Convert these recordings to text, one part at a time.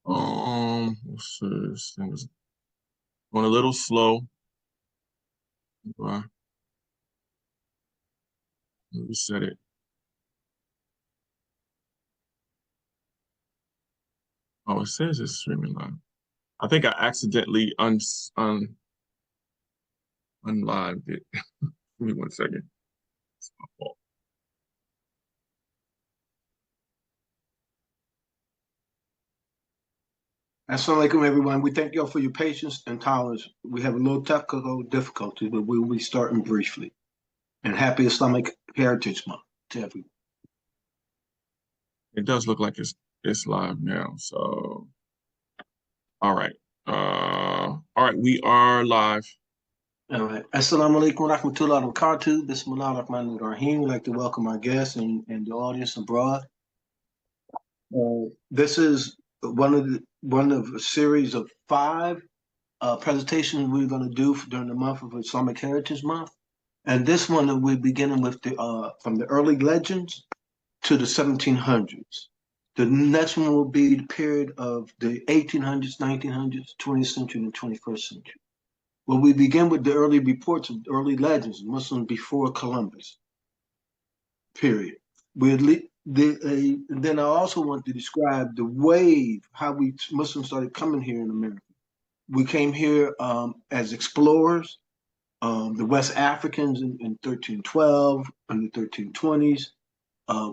Let's see. This thing is going a little slow. Let me reset it. Oh, it says it's streaming live. I think I accidentally unlived it. Give me 1 second. It's my fault. Assalamu alaikum, everyone. We thank y'all for your patience and tolerance. We have a little technical difficulty, but we will be starting briefly. And happy Islamic Heritage Month to everyone. It does look like it's live now. So, all right. All right, we are live. All right. Assalamu alaikum wa rahmatullahi wa barakatuh. Bismillah ar-Rahman ar-Rahim. We'd like to welcome our guests and the audience abroad. This is one of a series of 5 presentations we're going to do during the month of Islamic Heritage Month. And this one we're beginning with from the early legends to the 1700s. The next one will be the period of the 1800s, 1900s, 20th century, and 21st century. Well, we begin with the early reports of early legends, Muslims before Columbus, period. Then I also want to describe the wave, how we Muslims started coming here in America. We came here as explorers, the West Africans in 1312 and the 1320s.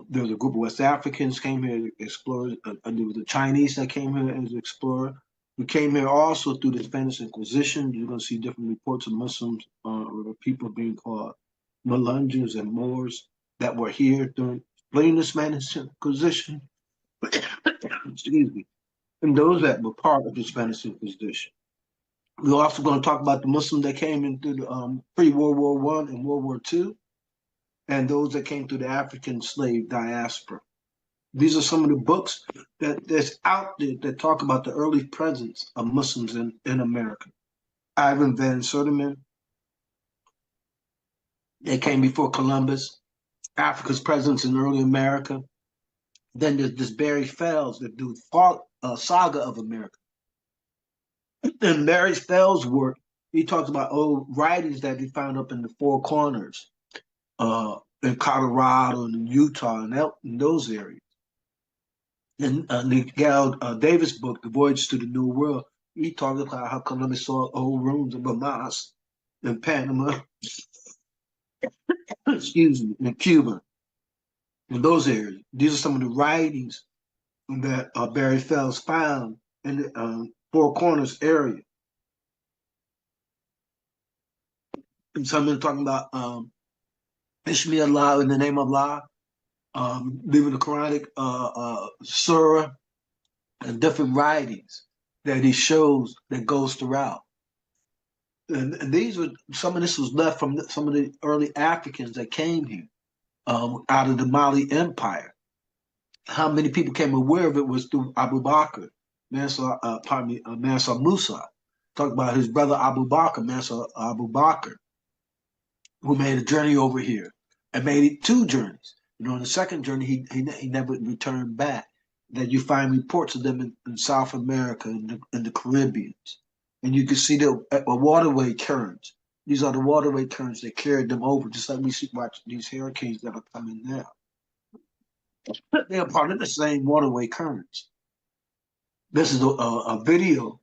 There was a group of West Africans came here as explorers. There was the Chinese that came here as explorers. We came here also through the Spanish Inquisition. You're going to see different reports of Muslims or people being called Melungeons and Moors that were here during the Spanish Inquisition. Excuse me. And those that were part of the Spanish Inquisition. We're also going to talk about the Muslims that came into the pre-World War I and World War II, and those that came through the African slave diaspora. These are some of the books that's out there that talk about the early presence of Muslims in America. Ivan Van Sertima, they came before Columbus, Africa's presence in early America. Then there's this Barry Fells that do Saga of America. In Barry Fells' work, he talks about old writings that he found up in the Four Corners, in Colorado and in Utah and those areas. In Gal Davis' book, The Voyage to the New World, he talks about how Columbus saw old ruins of a mosque in Panama, excuse me, in Cuba, in those areas. These are some of the writings that Barry Fells found in the Four Corners area. And some of them talking about Ishmael Allah in the name of Allah, leaving the Quranic surah and different writings that he shows that goes throughout. And these were some of this was left from some of the early Africans that came here out of the Mali Empire. How many people came aware of it was through Abu Bakr, Mansa Musa. Talk about his brother Abu Bakr, Mansa Abu Bakr, who made a journey over here and made it 2 journeys. You know, on the second journey, he never returned back. That you find reports of them in South America and the Caribbean. And you can see the waterway currents. These are the waterway currents that carried them over, just like we watch these hurricanes that are coming now. They are part of the same waterway currents. This is a video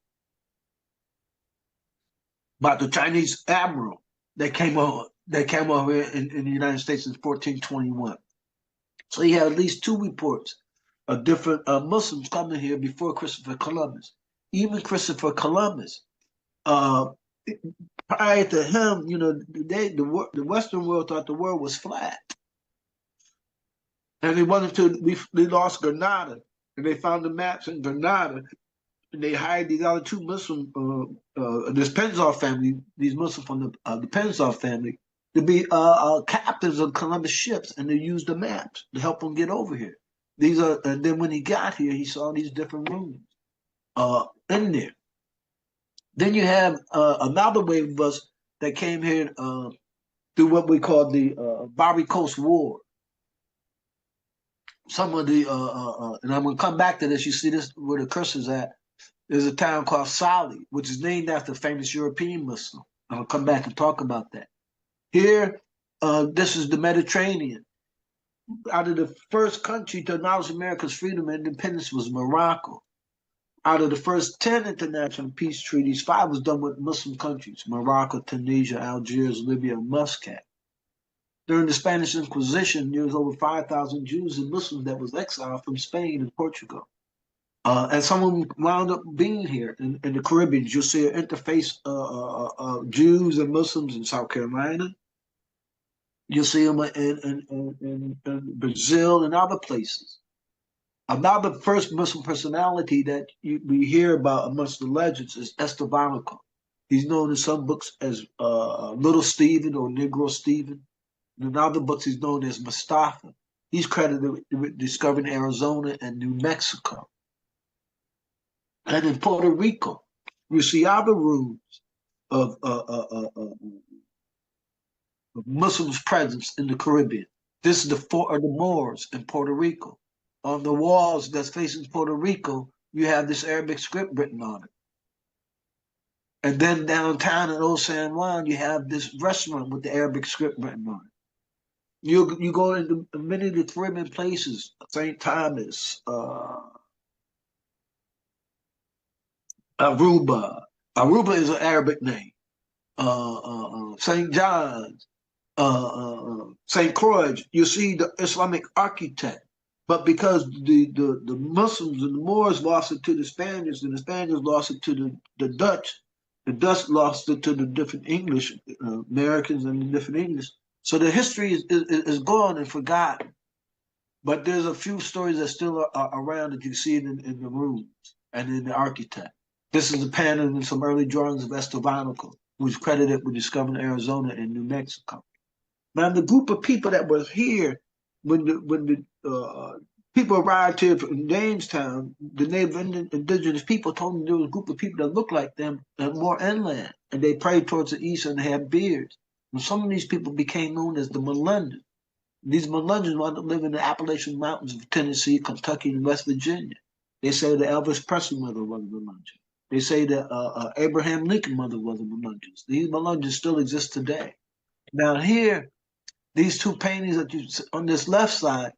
about the Chinese admiral that came over in the United States in 1421. So you have at least 2 reports of different Muslims coming here before Christopher Columbus. Even Christopher Columbus, prior to him, you know, the Western world thought the world was flat. And it wasn't until we lost Grenada, and they found the maps in Grenada, and they hired these other 2 Muslim, this Penzar family, these Muslims from the Penzar family, to be captains of Columbus ships, and they used the maps to help them get over here. And then when he got here, he saw these different rooms in there. Then you have another wave of us that came here through what we call the Barbary Coast War. Some of the, and I'm going to come back to this. You see this where the cursor's at. there's a town called Sali, which is named after a famous European Muslim. I'll come back and talk about that. Here, this is the Mediterranean. Out of the first country to acknowledge America's freedom and independence was Morocco. Out of the first 10 international peace treaties, 5 was done with Muslim countries: Morocco, Tunisia, Algiers, Libya, and Muscat. During the Spanish Inquisition, there was over 5,000 Jews and Muslims that was exiled from Spain and Portugal. And some of them wound up being here in the Caribbean. You'll see an interface of Jews and Muslims in South Carolina. You'll see them in Brazil and other places. Another first Muslim personality that we hear about amongst the legends is Estebanco. He's known in some books as Little Stephen or Negro Stephen. In other books, he's known as Mustafa. He's credited with discovering Arizona and New Mexico. And in Puerto Rico, you see other ruins of Muslims' presence in the Caribbean. This is the Fort of the Moors in Puerto Rico. On the walls that's facing Puerto Rico, you have this Arabic script written on it. And then downtown in Old San Juan, you have this restaurant with the Arabic script written on it. You go into many of the Caribbean places, St. Thomas, Aruba. Aruba is an Arabic name. St. John's, St. Croix. You see the Islamic architect. But because the Muslims and the Moors lost it to the Spaniards, and the Spaniards lost it to the Dutch lost it to the different English, Americans and the different English. So the history is gone and forgotten. But there's a few stories that still are around that you see in the rooms and in the architect. This is a pattern in some early drawings of Estebanco, who's credited with discovering Arizona and New Mexico. Now, the group of people that was here when the people arrived here from Jamestown, the native indigenous people told them there was a group of people that looked like them and more inland, and they prayed towards the east and they had beards. And some of these people became known as the Melungeons. These Melungeons wound up living in the Appalachian Mountains of Tennessee, Kentucky, and West Virginia. They say the Elvis Presley mother was a Melungeon. They say that Abraham Lincoln mother was a Melungeons. These Melungeons still exist today. Now here, these two paintings that you see on this left side,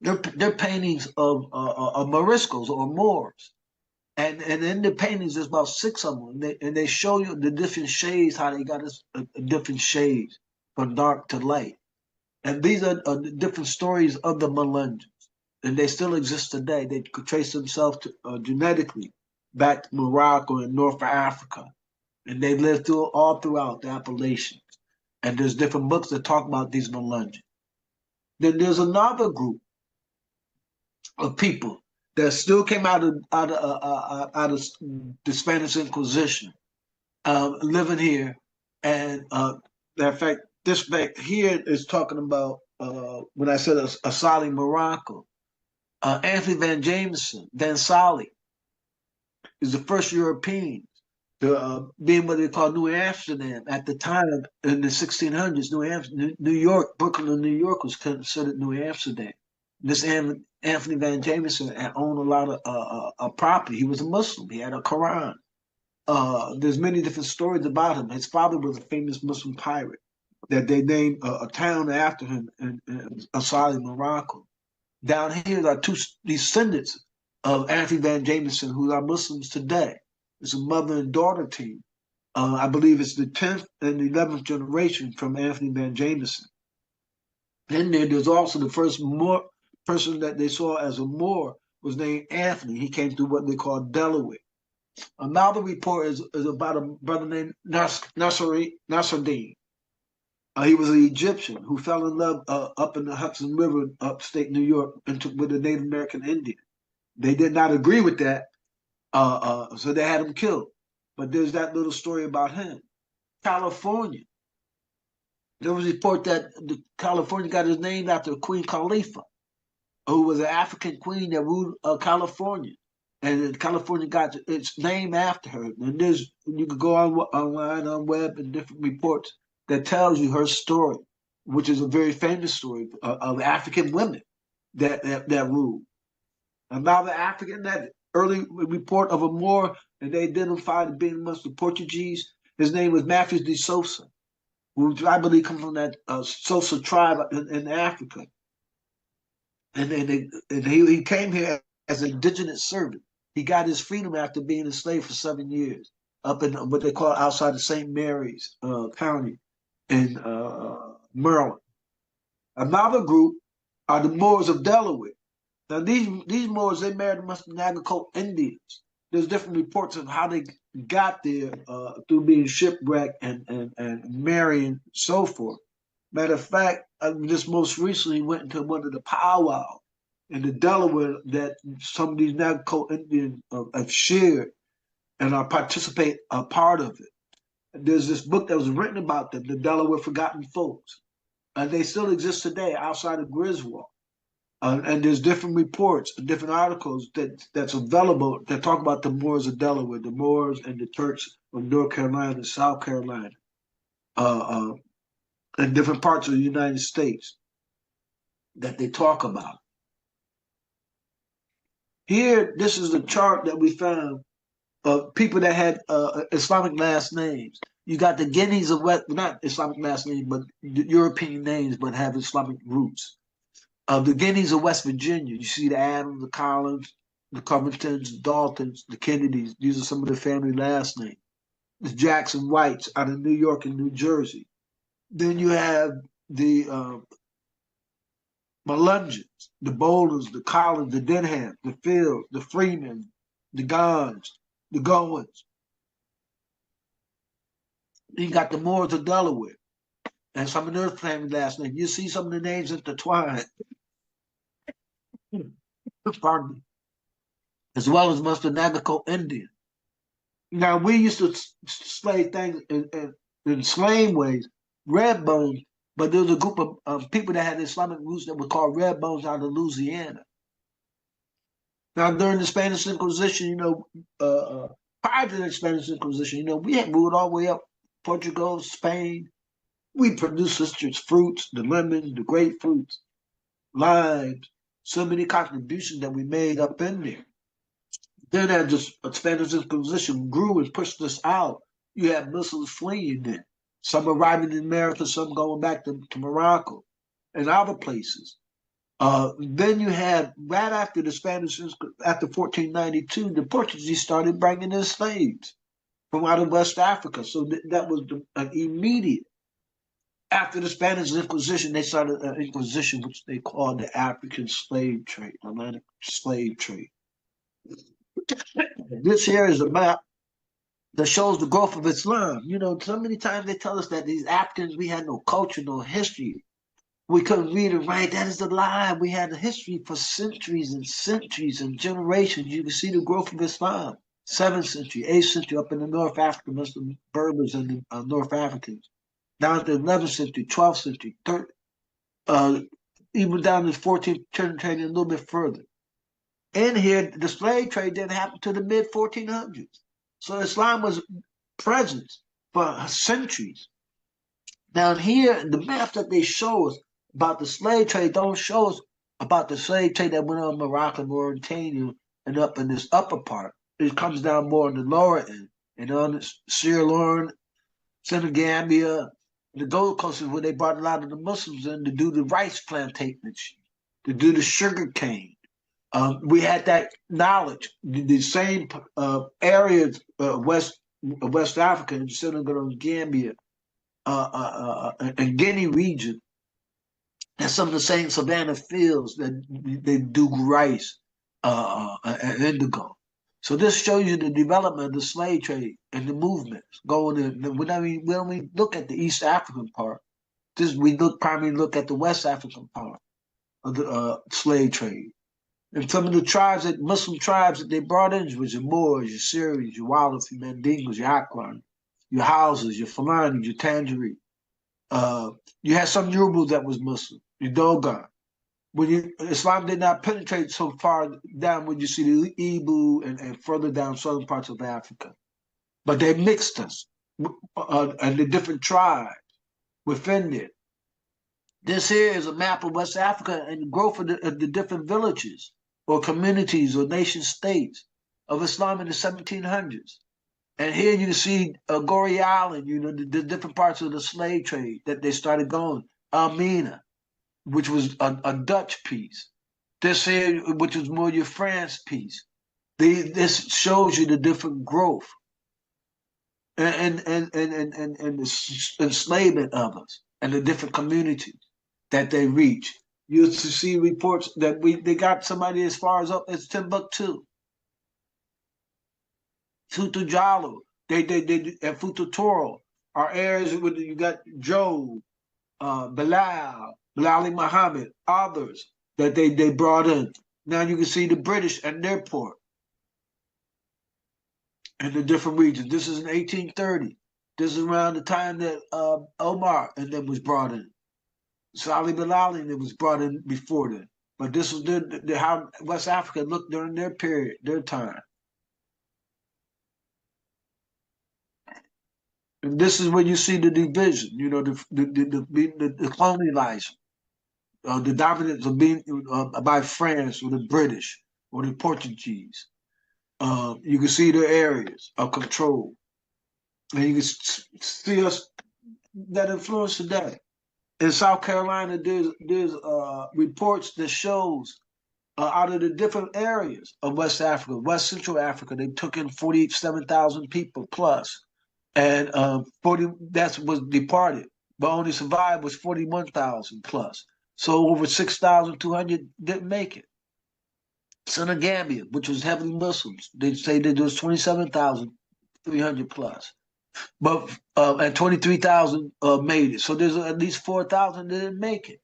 they're paintings of Moriscos or Moors. And in the paintings, there's about 6 of them. And they show you the different shades, how they got different shades from dark to light. And these are different stories of the Melungeons. And they still exist today. They could trace themselves to, genetically back to Morocco and North Africa. And they lived all throughout the Appalachians. And there's different books that talk about these Melungeons. Then there's another group of people that still came out of the Spanish Inquisition, living here. And in fact, this back here is talking about when I said Asali, Morocco. Anthony Van Jameson, Van Sali, is the first European to being what they call New Amsterdam. At the time in the 1600s, New York, Brooklyn, New York was considered New Amsterdam. This Anthony Van Jameson had owned a lot of property. He was a Muslim. He had a Quran. There's many different stories about him. His father was a famous Muslim pirate that they named a town after him in Asali, Morocco. Down here are 2 descendants of Anthony Van Jameson who are Muslims today. It's a mother and daughter team. I believe it's the 10th and 11th generation from Anthony Van Jameson. Then there's also the first Moor person that they saw as a Moor was named Anthony. He came through what they call Delaware. Another report is about a brother named Nasruddin. He was an Egyptian who fell in love up in the Hudson River, upstate New York, with a Native American Indian. They did not agree with that, so they had him killed. But there's that little story about him. California. There was a report that California got his name after Queen Khalifa, who was an African queen that ruled California. And California got its name after her. And you could go online, on web, and different reports that tells you her story, which is a very famous story of African women that ruled. Another African that early report of a Moor, and they identified as being amongst the Portuguese. His name was Matthew de Sousa, who I believe comes from that Sousa tribe in Africa. And he came here as an indigenous servant. He got his freedom after being enslaved for 7 years up in what they call outside of St. Mary's County in Maryland. Another group are the Moors of Delaware. Now these Moors, they married amongst the Nagaco Indians. There's different reports of how they got there through being shipwrecked and marrying, so forth. Matter of fact, I just most recently went into one of the powwow in the Delaware that some of these Navajo Indians have shared and are participate a part of it. There's this book that was written about them, the Delaware Forgotten Folks, and they still exist today outside of Griswold. And there's different reports, different articles that's available that talk about the Moors of Delaware, the Moors and the Turks of North Carolina and South Carolina. In different parts of the United States that they talk about. Here, this is the chart that we found of people that had Islamic last names. You got the Guineas of West, not Islamic last names, but European names, but have Islamic roots. The Guineas of West Virginia, you see the Adams, the Collins, the Covingtons, the Daltons, the Kennedys. These are some of the family last names. The Jackson Whites out of New York and New Jersey. Then you have the Melungeons, the Bolins, the Collins, the Denham, the Fields, the Freeman, the Gons, the Goins. You got the Moors of Delaware and some of their family last names. You see some of the names intertwined. Pardon me. As well as most of the Navajo Indian. Now, we used to slay things in slang ways, red bones, but there was a group of people that had Islamic roots that were called red bones out of Louisiana. Now, during the Spanish Inquisition, prior to the Spanish Inquisition, we had moved all the way up Portugal, Spain. We produced citrus fruits, the lemons, the grapefruits, limes, so many contributions that we made up in there. Then as the Spanish Inquisition grew and pushed us out, you had Muslims fleeing then. Some arriving in America, some going back to Morocco and other places. Then you had, right after the Spanish, after 1492, the Portuguese started bringing in slaves from out of West Africa. So that was an immediate. After the Spanish Inquisition, they started an Inquisition, which they called the African slave trade, Atlantic slave trade. This here is a map that shows the growth of Islam. So many times they tell us that these Africans, we had no culture, no history. We couldn't read and write. That is a lie. We had a history for centuries and centuries and generations. You can see the growth of Islam. 7th century, 8th century, up in the North Africa, amongst the Berbers and the North Africans. Down to the 11th century, 12th century, even down to the 14th century, a little bit further. In here, the slave trade didn't happen to the mid-1400s. So Islam was present for centuries. Down here, the map that they show us about the slave trade don't show us about the slave trade that went on in Morocco, Mauritania, and up in this upper part. It comes down more on the lower end. And on Sierra Leone, Senegambia, the Gold Coast is where they brought a lot of the Muslims in to do the rice plantation, to do the sugar cane. We had that knowledge. The same areas, West Africa and Senegal and Gambia, and Guinea region, and some of the same savanna fields that they do rice and indigo. So this shows you the development of the slave trade and the movements going in. When we look at the East African part, we primarily look at the West African part of the slave trade. And some of the tribes, Muslim tribes that they brought in was your Moors, your Syrians, your Wolof, your Mandingos, your Aklan, your Hausas, your Fulani, your Tangerine. You had some Yoruba that was Muslim, your Dogon. Islam did not penetrate so far down when you see the Ibu and further down southern parts of Africa. But they mixed us and the different tribes within it. This here is a map of West Africa and the growth of the different villages or communities or nation states. of Islam in the 1700s. And here you can see Goree Island, the different parts of the slave trade that they started going. Almina, which was a Dutch piece. This here, which was more your France piece. This shows you the different growth and the enslavement of us and the different communities that they reach. You used to see reports that they got somebody as far as up as Timbuktu, Futu Jalo, they and Futu Toro are areas where you got Job, Bilal Muhammad, others that they brought in. Now you can see the British and their port in the different regions. This is in 1830. This is around the time that Omar and them was brought in. Salih Bilal and them was brought in before then. But this was how West Africa looked during their period, their time. And this is where you see the division, the colonization, the dominance of being by France or the British or the Portuguese. You can see their areas of control, and you can see us that influence today. In South Carolina, there's reports that shows out of the different areas of West Africa, West Central Africa, they took in 47,000 people plus. And 40 that was departed, but only survived was 41,000 plus. So over 6,200 didn't make it. Senegambia, which was heavily Muslims, they say that there was 27,300 plus, but and 23,000 made it. So there's at least 4,000 that didn't make it.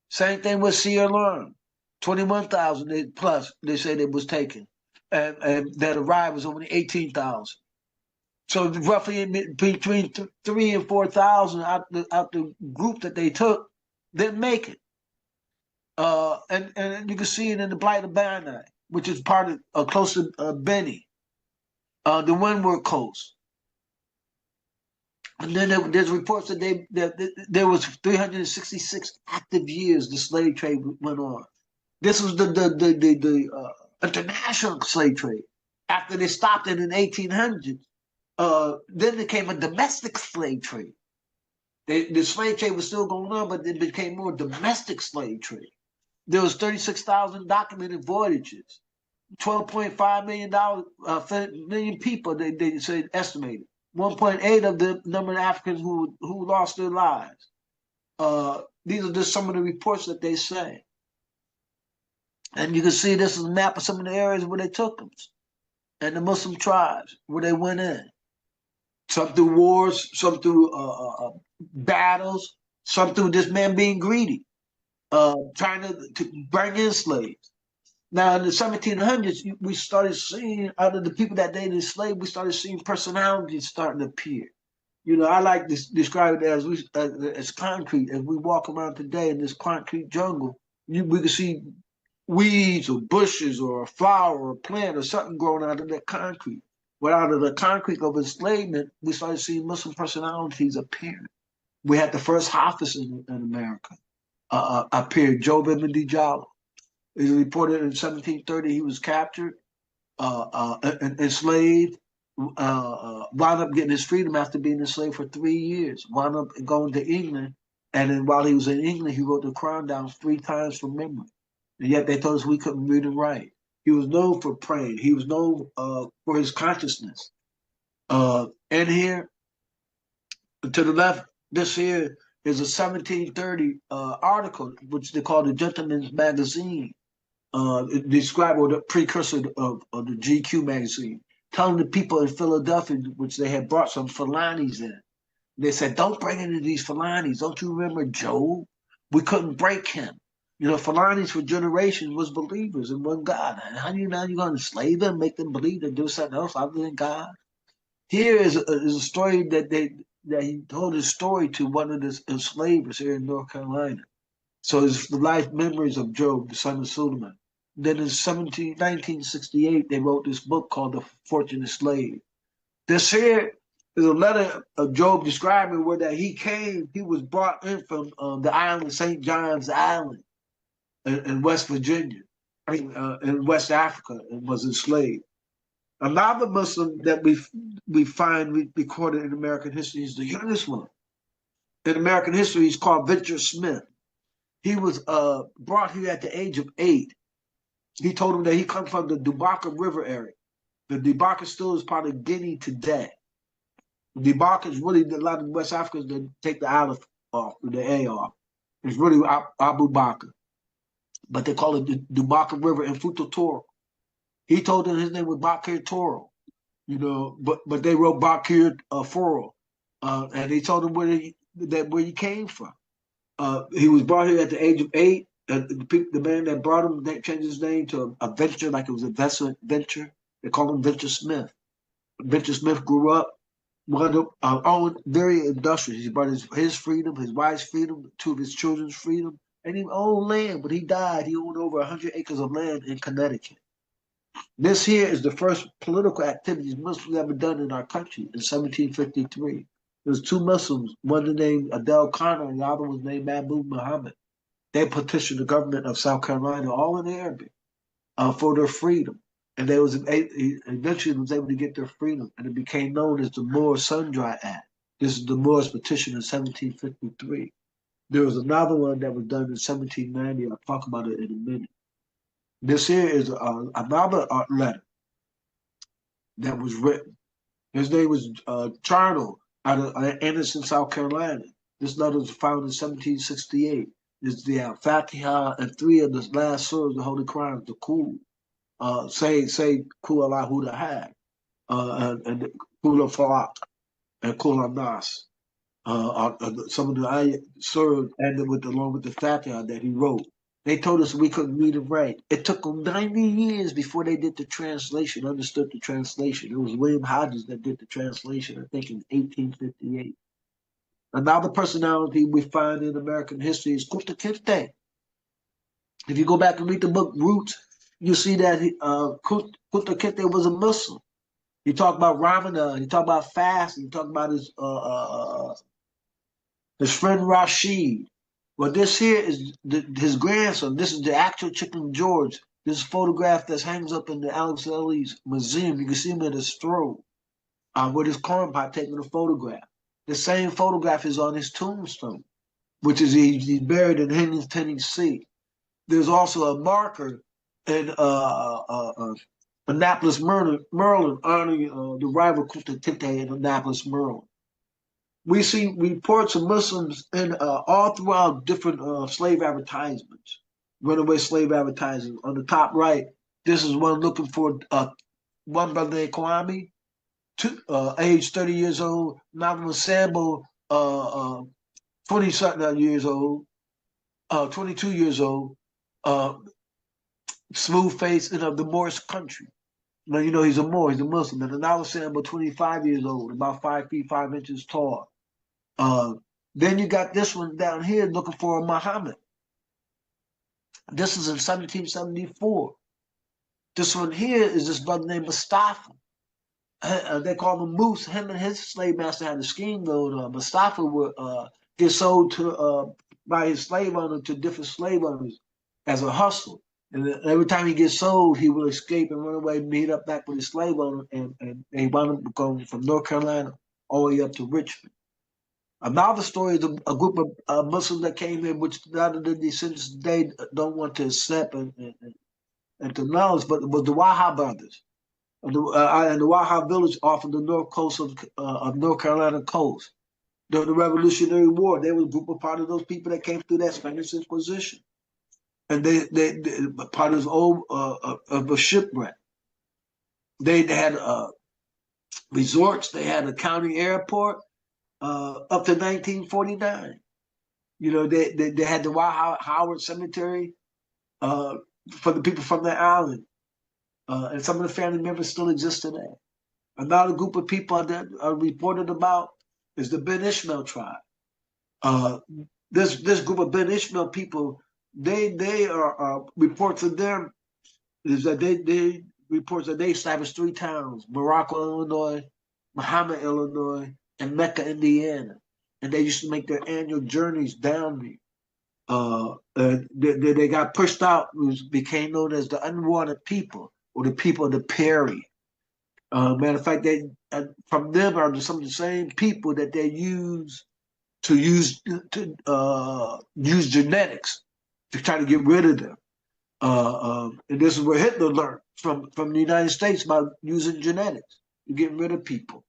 Same thing with Sierra Leone, 21,000 plus they say it was taken, and that arrived was only 18,000. So roughly between 3,000 and 4,000 out the group that they took didn't make it. And you can see it in the Blight of Banai, which is part of close to Beni, the Windward Coast. And then there's reports that there was 366 active years the slave trade went on. This was the international slave trade. After they stopped it in the 1800s. Then there came a domestic slave trade. The slave trade was still going on, but it became more domestic slave trade. There was 36,000 documented voyages, $12.5 million people. They said estimated 1.8 of the number of Africans who lost their lives. These are just some of the reports that they say, and you can see this is a map of some of the areas where they took them, and the Muslim tribes where they went in. Some through wars, some through battles, some through this man being greedy, trying to bring in slaves. Now, in the 1700s, we started seeing, out of the people that they enslaved, we started seeing personalities starting to appear. I like to describe it as concrete. As we walk around today in this concrete jungle, we can see weeds or bushes or a flower or a plant or something growing out of that concrete. But out of the concrete of enslavement, we started seeing Muslim personalities appearing. We had the first Hafiz in America appear, Job Ibn Dijallo. It was reported in 1730 he was captured, enslaved, wound up getting his freedom after being enslaved for 3 years, wound up going to England, and then while he was in England, he wrote the Quran down 3 times from memory. And yet they told us we couldn't read and write. He was known for praying. He was known for his consciousness. And here, to the left, this here is a 1730 article, which they call the Gentleman's Magazine. It described the precursor of the GQ magazine, telling the people in Philadelphia, which they had brought some Fulanis in. They said, don't bring any of these Fulanis. Don't you remember Job? We couldn't break him. Fulanis for generations was believers in one God. And how do you now you're going to enslave them, make them believe they do something else other than God? Here is a story that he told his story to one of the enslavers here in North Carolina. So it's the life memories of Job, the son of Suleiman. Then in 1968, they wrote this book called The Fortunate Slave. This here is a letter of Job describing where that he was brought in from the island, St. John's Island, in West Virginia, in West Africa, and was enslaved. Another Muslim that we find recorded in American history is the youngest one. In American history, he's called Venture Smith. He was brought here at the age of 8. He told him that he comes from the Dubaka River area. The Dubaka still is part of Guinea today. Dubaka is really a lot of West Africans that take the aleph off, the A off. It's really Abu Bakr. But they call it the Dubaka River in Futo Toro. He told them his name was Bakir Toro, you know, but they wrote Bakir Foro. And they told him where he came from. He was brought here at the age of 8. The man that brought him changed his name to a venture, like it was a venture. They called him Venture Smith. Venture Smith grew up, owned very industrious. He brought his freedom, his wife's freedom, 2 of his children's freedom, and he owned land. When he died, he owned over 100 acres of land in Connecticut. This here is the first political activities Muslims ever done in our country in 1753. There was 2 Muslims, one named Adel Khanna and the other was named Mahmud Muhammad. They petitioned the government of South Carolina, all in Arabic, for their freedom. And they eventually was able to get their freedom, and it became known as the Moore Sundry Act. This is the Moore's petition in 1753. There was another one that was done in 1790. I'll talk about it in a minute. This here is another letter that was written. His name was Charno out of Anderson, South Carolina. This letter was found in 1768. It's the Fatiha and 3 of the last surahs, the Holy Quran, the Kul. Say Kul Allahu Ahad, and Kul Falak, and Kul Nas. Some of the surahs ended along with the Fatiha that he wrote. They told us we couldn't read and write. It took them 90 years before they did the translation, understood the translation. It was William Hodges that did the translation, I think, in 1858. Another personality we find in American history is Kunta Kinte. If you go back and read the book Roots, you see that Kunta Kinte was a Muslim. He talked about Ramadan, he talked about fasting, he talked about his friend Rashid. Well, this here is his grandson. This is the actual Chicken George. This photograph that hangs up in the Alex Ellis Museum. You can see him at his throne with his corn pot taking a photograph. The same photograph is on his tombstone, which is he's buried in Henry, Tennessee. There's also a marker in Annapolis, Maryland, honoring the rival Kunta Kinte in Annapolis, Maryland. We see reports of Muslims in all throughout different slave advertisements, runaway slave advertisements. On the top right, this is one looking for one brother named Kwame, age 30 years old. Malcolm Sambo, 20-something years old, 22 years old, smooth face in the Moorish country. Now, you know, he's a Moor, he's a Muslim. And Malcolm Sambo, 25 years old, about 5 feet 5 inches tall. Then you got this one down here looking for a Muhammad. This is in 1774. This one here is this brother named Mustafa. They call him Moose. Him and his slave master had a scheme though. Mustafa would get sold to by his slave owner to different slave owners as a hustle. And every time he gets sold, he will escape and run away and meet up back with his slave owner. And they wound up going from North Carolina all the way up to Richmond. Another story is a group of Muslims that came in, which none of the descendants today don't want to accept and to acknowledge, but it was the Waha brothers. And the Waha village off of the north coast of North Carolina coast. During the Revolutionary War, they were a group of part of those people that came through that Spanish Inquisition. And they part of this old of a shipwreck. They had resorts, they had a county airport, up to 1949. You know, they had the Howard Cemetery for the people from the island. And some of the family members still exist today. Another group of people that are reported about is the Ben Ishmael tribe. This group of Ben Ishmael people, they are reports of them is that they reports that they established 3 towns: Morocco, Illinois, Muhammad, Illinois, and Mecca, Indiana, and they used to make their annual journeys down there. They got pushed out, became known as the unwanted people, or the people of the Prairie. Matter of fact, they from them are some of the same people that they use to use genetics to try to get rid of them. And this is where Hitler learned from the United States about using genetics to get rid of people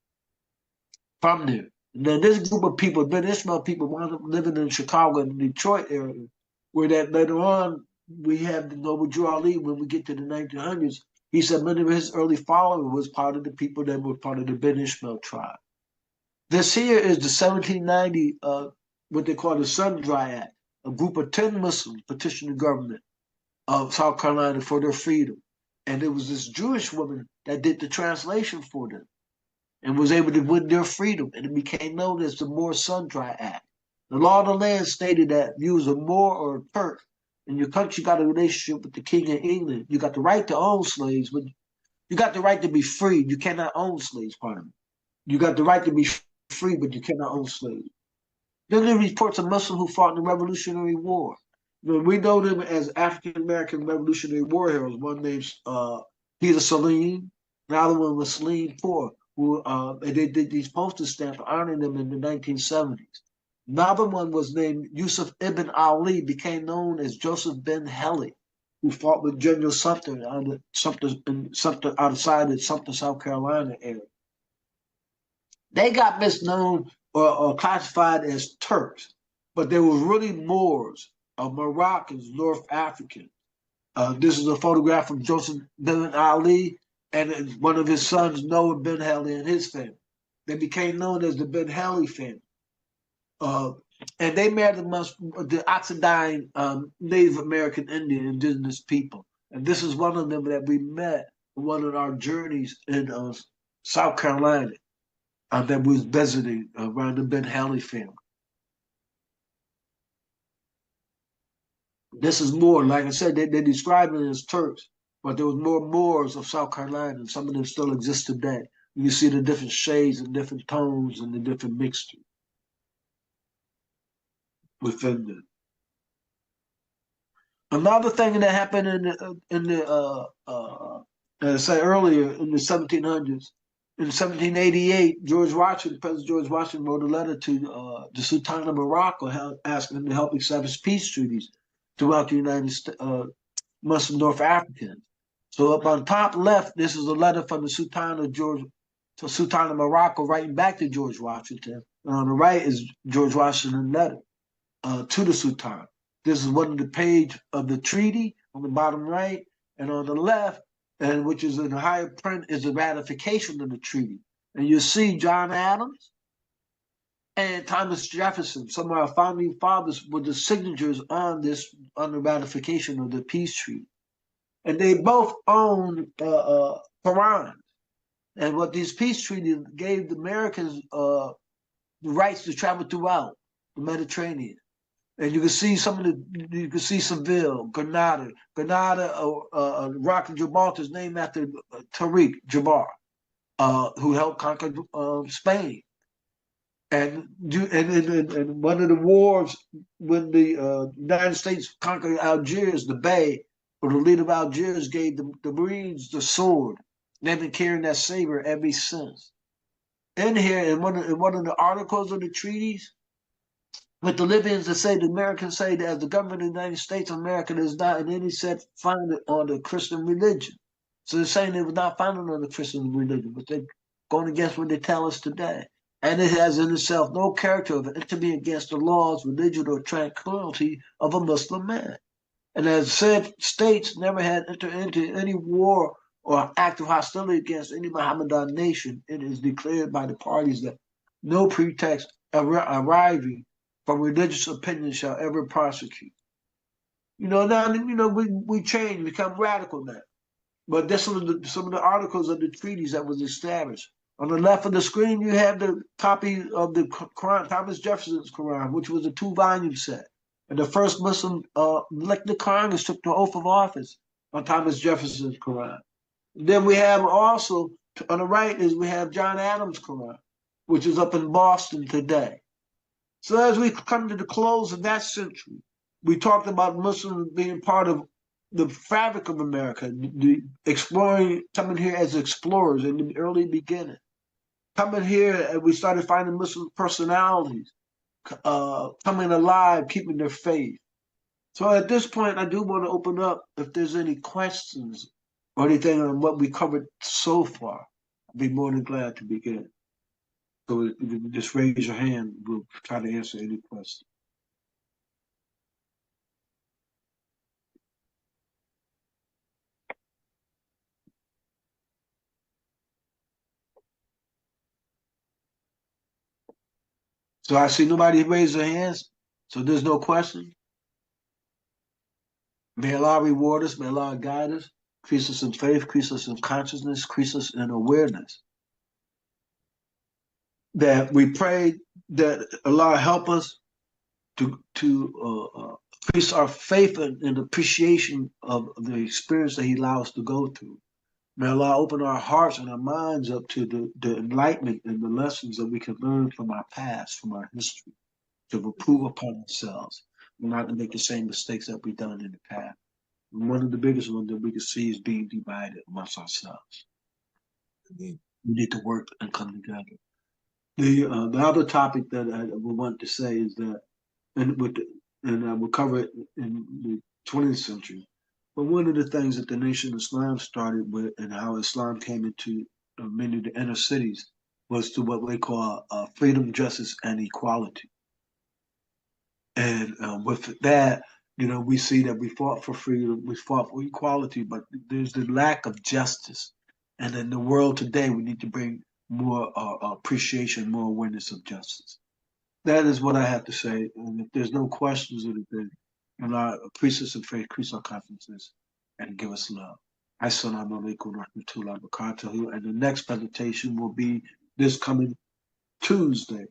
from there. And then this group of people, Ben Ishmael people, wound up living in Chicago and Detroit area, where that later on we have the Noble Drew Ali. When we get to the 1900s, he said many of his early followers was part of the people that were part of the Ben Ishmael tribe. This here is the 1790, what they call the Sun Dry Act. A group of 10 Muslims petitioned the government of South Carolina for their freedom. And it was this Jewish woman that did the translation for them and was able to win their freedom. And it became known as the Moor Sundry Act. The law of the land stated that if you was a Moor or a Turk and your country got a relationship with the King of England, you got the right to own slaves, but you got the right to be free. You cannot own slaves, pardon me. You got the right to be free, but you cannot own slaves. Then there are reports of Muslims who fought in the Revolutionary War. We know them as African American Revolutionary War heroes. One named Peter Salim, the other one was Salim Poor, who they did these postage stamps honoring them in the 1970s. Another one was named Yusuf Ibn Ali, became known as Joseph Ben Heli, who fought with General Sumter outside of Sumter, South Carolina area. They got misknown or classified as Turks, but they were really Moors, Moroccans, North Africans. This is a photograph of Joseph Ben Ali and one of his sons, Noah Ben Heli, and his family. They became known as the Ben Heli family. And they married the Oxidine Native American Indian indigenous people. And this is one of them that we met on one of our journeys in South Carolina that was visiting around the Ben Heli family. This is more, like I said, they describe it as Turks, but there was more Moors of South Carolina, and some of them still exist today. You see the different shades and different tones and the different mixture within them. Another thing that happened as I said earlier, in the 1700s, in 1788, President George Washington wrote a letter to the Sultan of Morocco asking him to help establish peace treaties throughout the United States, Muslim North Africans. So up on top left, this is a letter from the Sultan of Morocco writing back to George Washington. And on the right is George Washington's letter to the Sultan. This is one of the page of the treaty on the bottom right, and on the left, and which is in the higher print, is the ratification of the treaty. And you see John Adams and Thomas Jefferson, some of our founding fathers, with the signatures on the ratification of the peace treaty. And they both owned Quran. And what these peace treaties gave the Americans the rights to travel throughout the Mediterranean. And you can see you can see Seville, Granada, Rock of Gibraltar is named after Tariq Jabbar, who helped conquer Spain. And one of the wars when the United States conquered Algiers, the Bay, or the leader of Algiers gave the Marines the sword. They've been carrying that saber ever since. In here, in one of the articles of the treaties, with the Libyans, the Americans say that as the government of the United States of America is not in any sense founded on the Christian religion. So they're saying it was not founded on the Christian religion, but they're going against what they tell us today. And it has in itself no character of it to be against the laws, religion, or tranquility of a Muslim man. And as said, states never had entered into any war or act of hostility against any Mohammedan nation. It is declared by the parties that no pretext arising from religious opinion shall ever prosecute. Now we change, become radical now. But that's some of the articles of the treaties that was established. On the left of the screen, you have the copy of the Quran, Thomas Jefferson's Quran, which was a 2-volume set. And the first Muslim elected Congress took the oath of office on Thomas Jefferson's Quran. And then we have also, on the right, we have John Adams' Quran, which is up in Boston today. So as we come to the close of that century, we talked about Muslims being part of the fabric of America, the exploring, coming here as explorers in the early beginning. Coming here, and we started finding Muslim personalities, coming alive, keeping their faith. So at this point, I do want to open up if there's any questions or anything on what we covered so far. I'd be more than glad to begin. So if you just raise your hand, we'll try to answer any question. So I see nobody raise their hands. So there's no question. May Allah reward us. May Allah guide us. Increase us in faith. Increase us in consciousness. Increase us in awareness. That we pray that Allah help us to increase our faith and appreciation of the experience that He allows us to go through. May Allah open our hearts and our minds up to the enlightenment and the lessons that we can learn from our past, from our history, to improve upon ourselves, not to make the same mistakes that we've done in the past. And one of the biggest ones that we can see is being divided amongst ourselves. We need to work and come together. The other topic that I would want to say is that, and we'll cover it in the 20th century. But one of the things that the Nation of Islam started with, and how Islam came into many of the inner cities, was to what we call freedom, justice, and equality. And with that, we see that we fought for freedom, we fought for equality, but there's the lack of justice. And in the world today, we need to bring more appreciation, more awareness of justice. That is what I have to say. And if there's no questions or anything, increase us in faith, increase our conferences, and give us love. Assalamu alaikum wa rahmatullahi wa barakatuhu. And the next presentation will be this coming Tuesday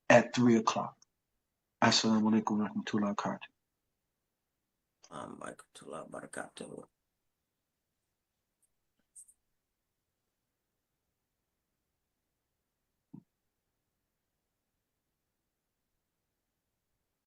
at 3 o'clock. Assalamu alaikum wa rahmatullahi wa barakatuhu. Warahmatullahi wabarakatuh.